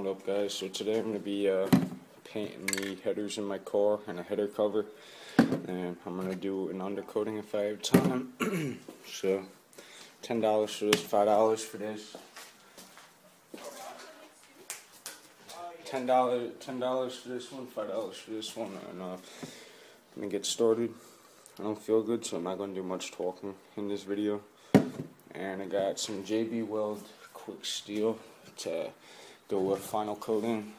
What up, guys? So today I'm going to be painting the headers in my car and a header cover, and I'm going to do an undercoating if I have time. So $10 for this, $5 for this. $10 for this one, $5 for this one, and I'm going to get started. I don't feel good, so I'm not going to do much talking in this video. And I got some JB Weld quick steel to do with final coating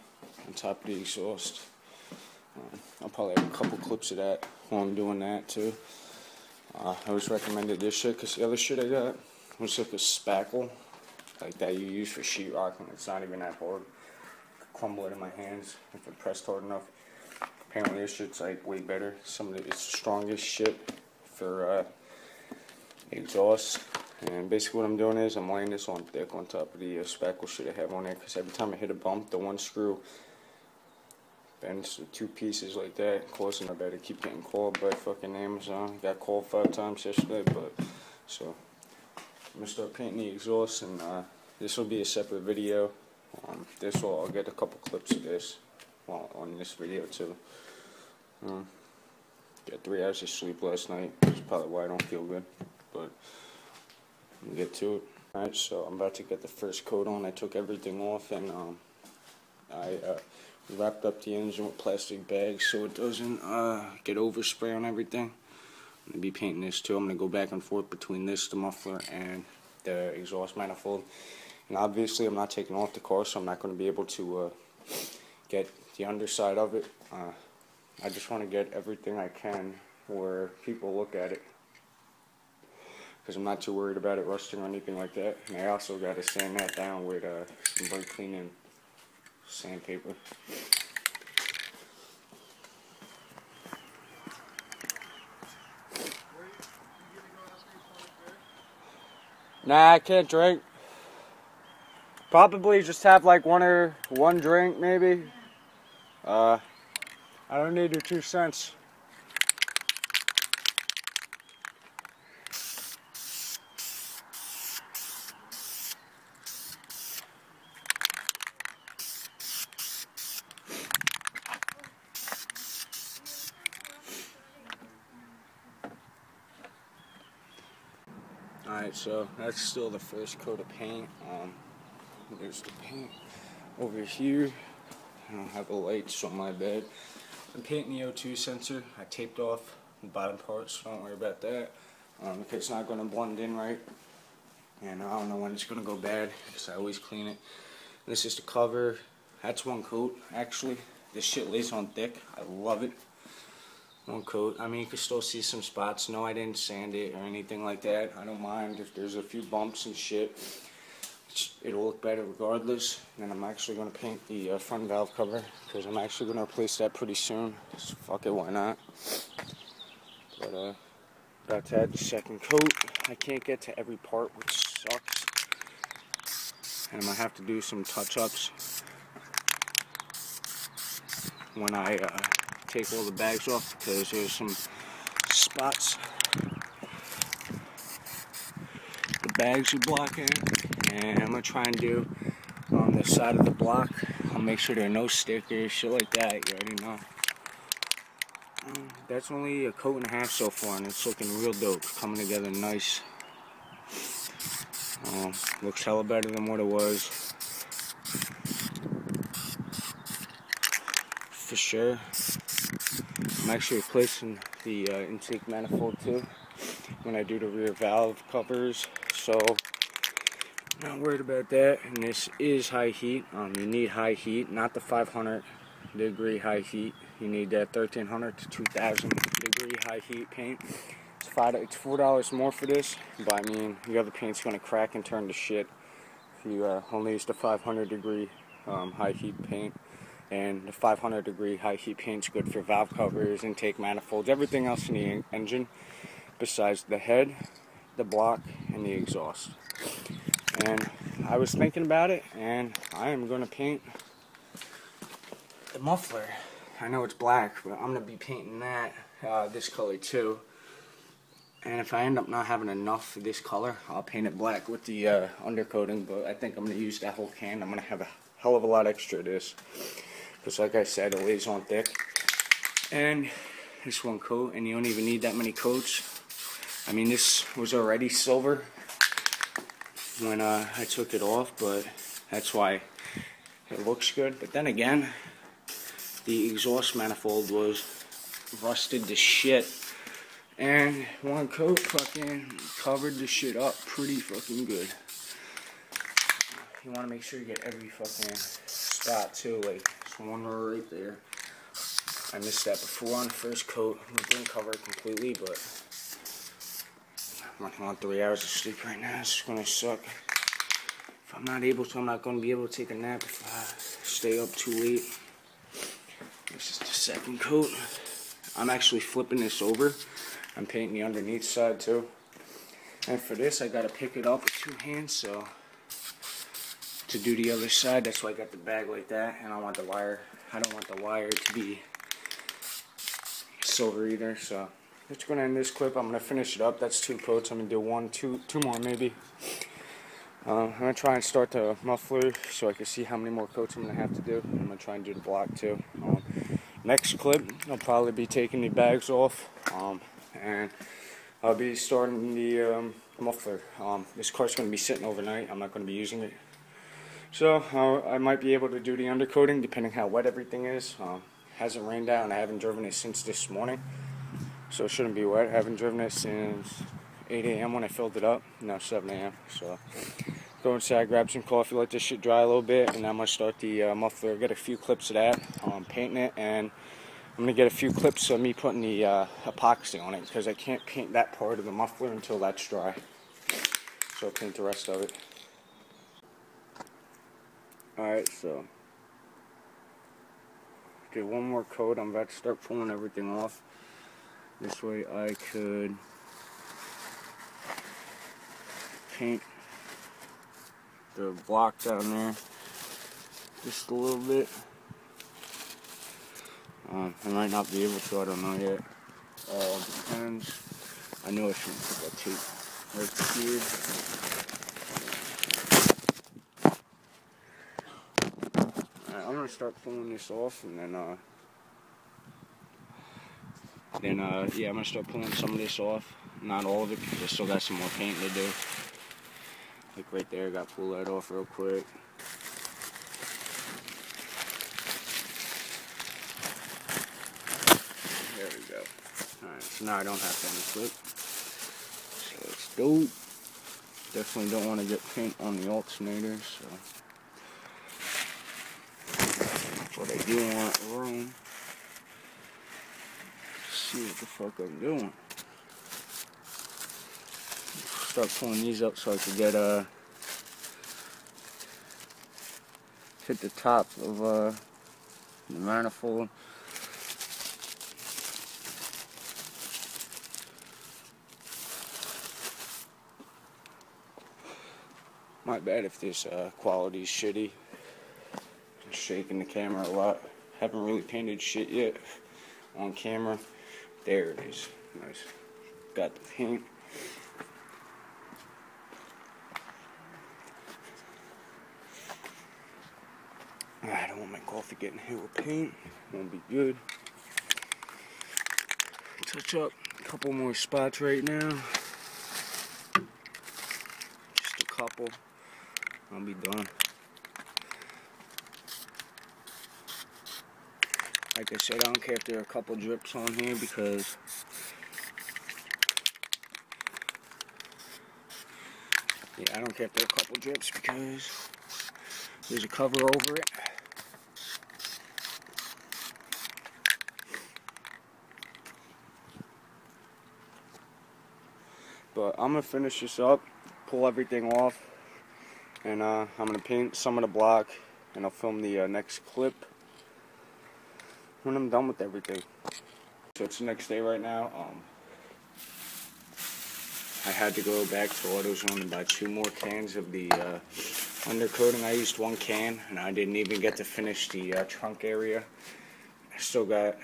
on top of the exhaust. I'll probably have a couple clips of that while I'm doing that too. I always recommended this shit because the other shit I got was like a spackle, like that you use for sheetrock, and it's not even that hard. I could crumble it in my hands if I pressed hard enough. Apparently this shit's like way better. It's the strongest shit for exhaust. And basically what I'm doing is I'm laying this on thick on top of the spackle shit I have on there, because every time I hit a bump, the one screw bends to two pieces like that, causing I better keep getting called by fucking Amazon. Got called 5 times yesterday, but so I'm gonna start painting the exhaust, and this will be a separate video. I'll get a couple clips of this on this video too. Got 3 hours of sleep last night. That's probably why I don't feel good, but we'll get to it. Alright, so I'm about to get the first coat on. I took everything off, and I wrapped up the engine with plastic bags so it doesn't get overspray on everything. I'm going to be painting this too. I'm going to go back and forth between this, the muffler, and the exhaust manifold. And obviously I'm not taking off the car, so I'm not going to be able to get the underside of it. I just want to get everything I can where people look at it, because I'm not too worried about it rusting or anything like that. And I also got to sand that down with some brake cleaning sandpaper. Nah, I can't drink. Probably just have like one drink maybe. I don't need your 2 cents. Alright, so that's still the first coat of paint. There's the paint over here. I don't have the lights, so my bad. I'm painting the O2 sensor. I taped off the bottom part, so don't worry about that. Because it's not going to blend in right. And I don't know when it's going to go bad, because I always clean it. This is the cover. That's one coat, actually. This shit lays on thick. I love it. One coat. I mean, you can still see some spots. No, I didn't sand it or anything like that. I don't mind if there's a few bumps and shit. It'll look better regardless. And then I'm actually going to paint the front valve cover, because I'm actually going to replace that pretty soon. So fuck it, why not? But about to add the second coat. I can't get to every part, which sucks. And I'm going to have to do some touch-ups when I take all the bags off, because there's some spots the bags are blocking. And I'm going to try and do on the side of the block. I'll make sure there are no stickers, shit like that, you already know. That's only a coat and a half so far, and it's looking real dope, coming together nice. Looks hella better than what it was, for sure. I'm actually replacing the intake manifold too when I do the rear valve covers, so not worried about that. And this is high heat. You need high heat, not the 500 degree high heat. You need that 1300 to 2000 degree high heat paint. It's $4 more for this, but I mean, the other paint's gonna crack and turn to shit if you only use the 500 degree high heat paint. And the 500 degree high heat paint's good for valve covers, intake manifolds, everything else in the engine besides the head, the block, and the exhaust. And I was thinking about it, and I am going to paint the muffler. I know it's black, but I'm going to be painting that this color too. And if I end up not having enough of this color, I'll paint it black with the undercoating, but I think I'm going to use that whole can. I'm going to have hell of a lot extra this. Because like I said, it lays on thick. And this one coat, and you don't even need that many coats. I mean, this was already silver when I took it off, but that's why it looks good. But then again, the exhaust manifold was rusted to shit, and one coat fucking covered the shit up pretty fucking good. You want to make sure you get every fucking spot too, like this one right there. I missed that before on the first coat. We didn't cover it completely, but I'm working on 3 hours of sleep right now. It's gonna suck. If I'm not able to, I'm not gonna be able to take a nap if I stay up too late. This is the second coat. I'm actually flipping this over. I'm painting the underneath side too. And for this, I gotta pick it up with 2 hands, so to do the other side, that's why I got the bag like that. And I want the wire. I don't want the wire to be silver either. So that's gonna end this clip. I'm gonna finish it up. That's 2 coats. I'm gonna do two more maybe. I'm gonna try and start the muffler so I can see how many more coats I'm gonna have to do. I'm gonna try and do the block too. Next clip, I'll probably be taking the bags off, and I'll be starting the muffler. This car's gonna be sitting overnight. I'm not gonna be using it, so I might be able to do the undercoating depending how wet everything is. Hasn't rained out, and I haven't driven it since this morning, so it shouldn't be wet. I haven't driven it since 8 a.m. when I filled it up. Now 7 a.m. So go inside, grab some coffee, let this shit dry a little bit, and I'm gonna start the muffler. Get a few clips of that, painting it, and I'm gonna get a few clips of me putting the epoxy on it because I can't paint that part of the muffler until that's dry. So I'll paint the rest of it. Alright, so do one more coat. I'm about to start pulling everything off. This way I could paint the block down there just a little bit. I might not be able to, I don't know yet. Depends. I know I shouldn't put that tape right here. Alright, I'm gonna start pulling this off, and then yeah, I'm gonna start pulling some of this off. Not all of it, because I still got some more paint to do. Like right there, I gotta pull that off real quick. There we go. Alright, so now I don't have to unclip. So let's go. Definitely don't want to get paint on the alternator, so. But I do want room. See what the fuck I'm doing. Start pulling these up so I can get hit the top of the manifold. My bad if this quality is shitty. I'm shaking the camera a lot. Haven't really painted shit yet on camera. There it is. Nice. Got the paint. I don't want my coffee getting hit with paint. Won't be good. Touch up a couple more spots right now. Just a couple. I'll be done. Like I said, I don't care if there are a couple drips on here because I don't care if there are a couple drips because there's a cover over it. But I'm gonna finish this up, pull everything off, and I'm gonna paint some of the block, and I'll film the next clip when I'm done with everything. So it's the next day right now. I had to go back to AutoZone and buy 2 more cans of the undercoating. I used 1 can, and I didn't even get to finish the trunk area. I still got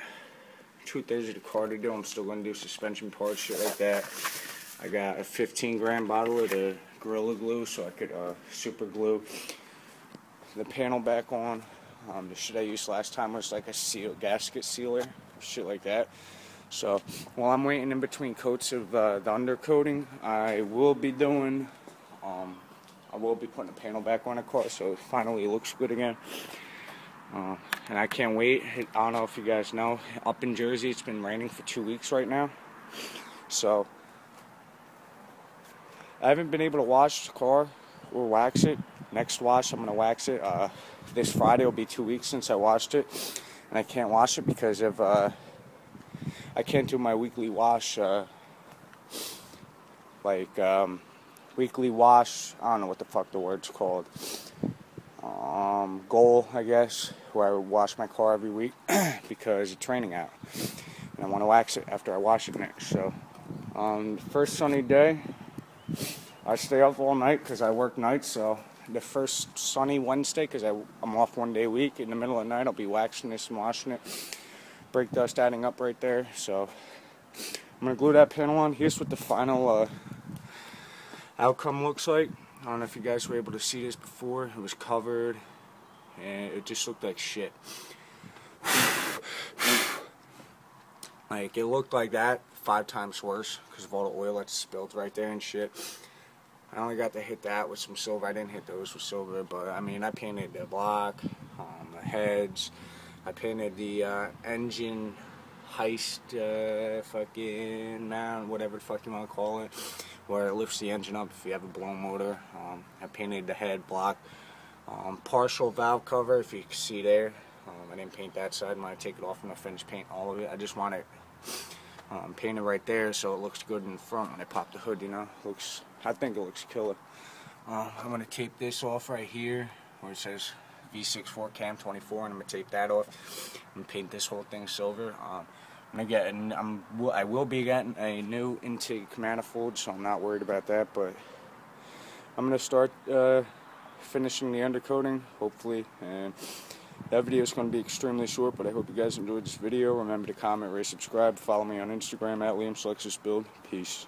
2/3 of the car to do. I'm still going to do suspension parts, shit like that. I got a 15-gram bottle of the Gorilla Glue so I could super glue the panel back on. The shit I used last time was like a gasket sealer, shit like that. So while I'm waiting in between coats of the undercoating, I will be doing, I will be putting a panel back on the car, so it finally looks good again. And I can't wait. I don't know if you guys know, up in Jersey it's been raining for 2 weeks right now. So I haven't been able to wash the car or wax it. Next wash I'm going to wax it. This Friday will be 2 weeks since I washed it. And I can't wash it because of, I can't do my weekly wash, weekly wash, I don't know what the fuck the word's called. Goal, I guess, where I wash my car every week because it's raining out. And I want to wax it after I wash it next. So, first sunny day, I stay up all night because I work nights. So, the first sunny Wednesday, because I'm off 1 day a week, in the middle of the night, I'll be waxing this and washing it. Brake dust adding up right there. So, I'm going to glue that panel on. Here's what the final outcome looks like. I don't know if you guys were able to see this before. It was covered, and it just looked like shit. Like, it looked like that 5 times worse because of all the oil that's spilled right there and shit. I only got to hit that with some silver. I didn't hit those with silver, but I mean, I painted the block, the heads. I painted the engine heist, fucking mount, whatever the fuck you want to call it, where it lifts the engine up if you have a blown motor. I painted the head block, partial valve cover, if you can see there. I didn't paint that side. I'm going to take it off when I finish painting all of it. I just want it painted right there so it looks good in front when I pop the hood, you know. I think it looks killer. I'm going to tape this off right here where it says V64 Cam 24, and I'm going to tape that off and paint this whole thing silver. I will be getting a new intake manifold, so I'm not worried about that, but I'm going to start finishing the undercoating, hopefully, and that video is going to be extremely short, but I hope you guys enjoyed this video. Remember to comment, rate, subscribe, follow me on Instagram at LiamsLexusBuild. Peace.